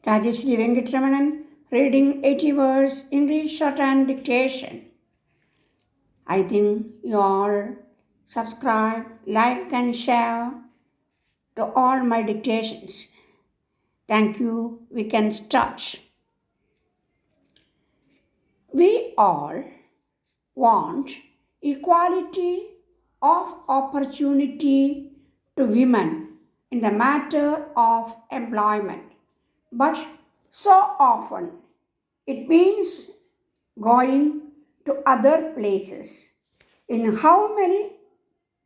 Rajeshri Venkatramanan, reading 80 words English Shorthand dictation. I think you all subscribe, like, and share to all my dictations. Thank you. We can start. We all want equality of opportunity to women in the matter of employment. But so often it means going to other places. In how many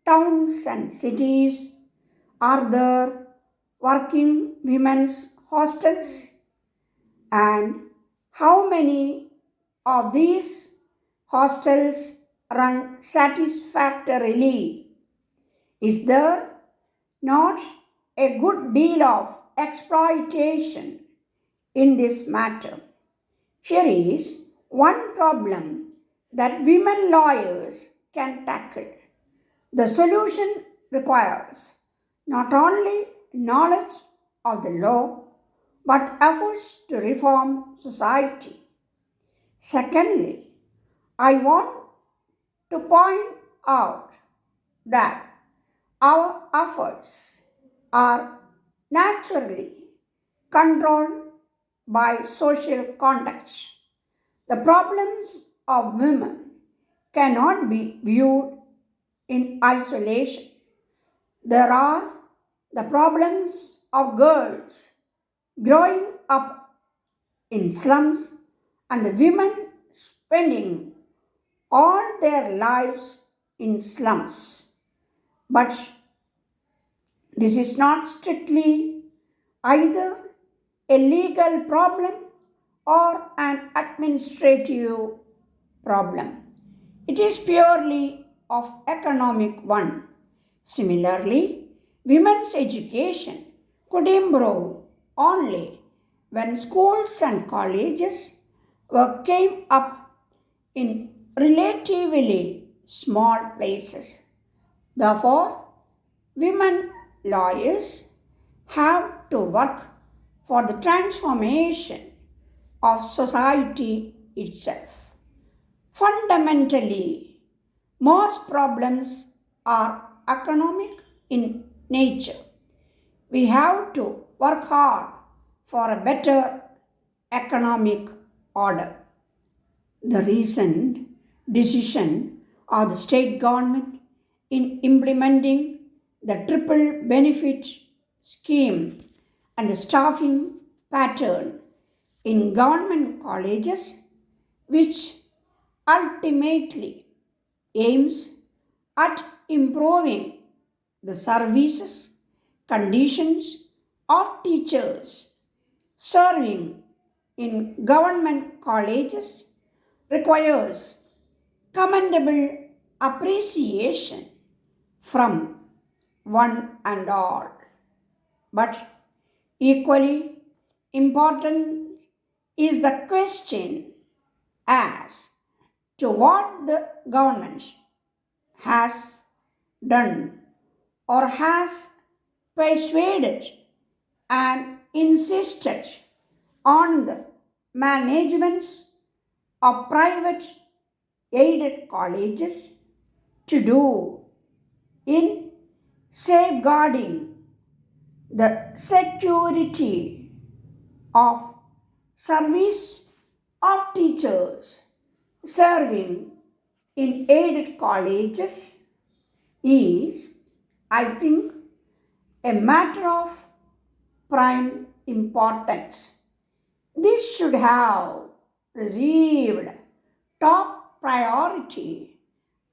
towns and cities are there working women's hostels? And how many of these hostels run satisfactorily? Is there not a good deal of exploitation in this matter? Here is one problem that women lawyers can tackle. The solution requires not only knowledge of the law but efforts to reform society. Secondly, I want to point out that our efforts are naturally controlled by social context. The problems of women cannot be viewed in isolation. There are the problems of girls growing up in slums and the women spending all their lives in slums. But this is not strictly either a legal problem or an administrative problem. It is purely of economic one. Similarly, women's education could improve only when schools and colleges came up in relatively small places. Therefore, women lawyers have to work for the transformation of society itself. Fundamentally, most problems are economic in nature. We have to work hard for a better economic order. The recent decision of the state government in implementing the triple benefit scheme and the staffing pattern in government colleges, which ultimately aims at improving the services conditions of teachers serving in government colleges requires commendable appreciation from one and all. But equally important is the question as to what the government has done or has persuaded and insisted on the managements of private aided colleges to do in safeguarding the security of service of teachers serving in aided colleges is, I think, a matter of prime importance. This should have received top priority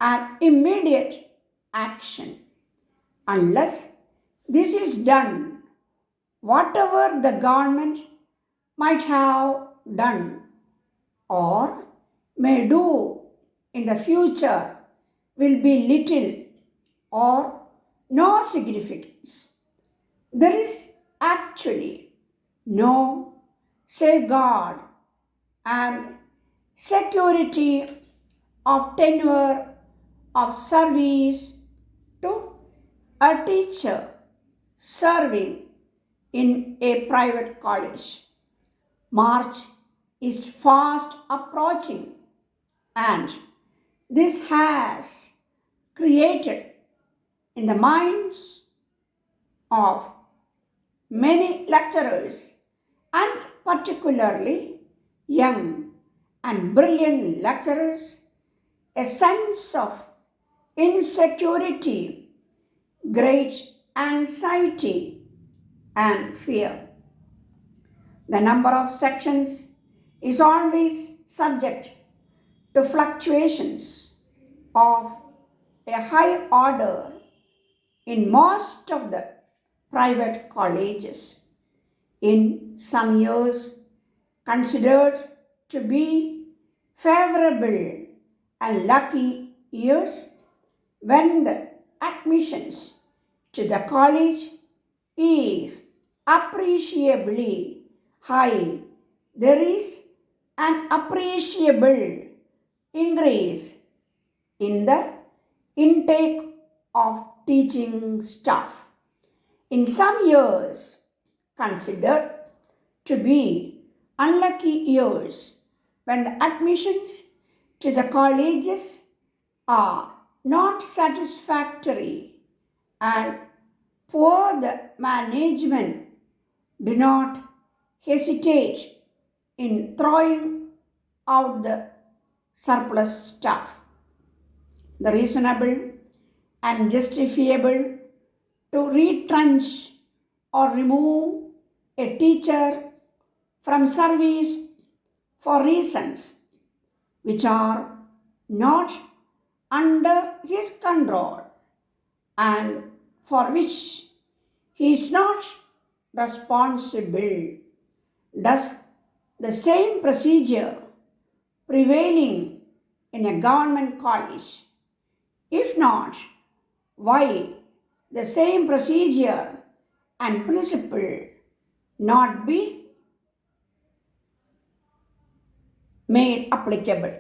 and immediate action. Unless this is done, whatever the government might have done or may do in the future will be little or no significance. There is actually no safeguard and security of tenure of service to a teacher serving in a private college. March is fast approaching, and this has created in the minds of many lecturers, and particularly young and brilliant lecturers, a sense of insecurity, great anxiety, and fear. The number of sections is always subject to fluctuations of a high order in most of the private colleges. In some years, considered to be favorable and lucky years, when the admissions to the college is appreciably high, there is an appreciable increase in the intake of teaching staff. In some years, considered to be unlucky years, when the admissions to the colleges are not satisfactory and poor the management do not hesitate in throwing out the surplus staff. The reasonable and justifiable to retrench or remove a teacher from service for reasons which are not under his control and for which he is not responsible. Does the same procedure prevailing in a government college? If not, why the same procedure and principle not be made applicable?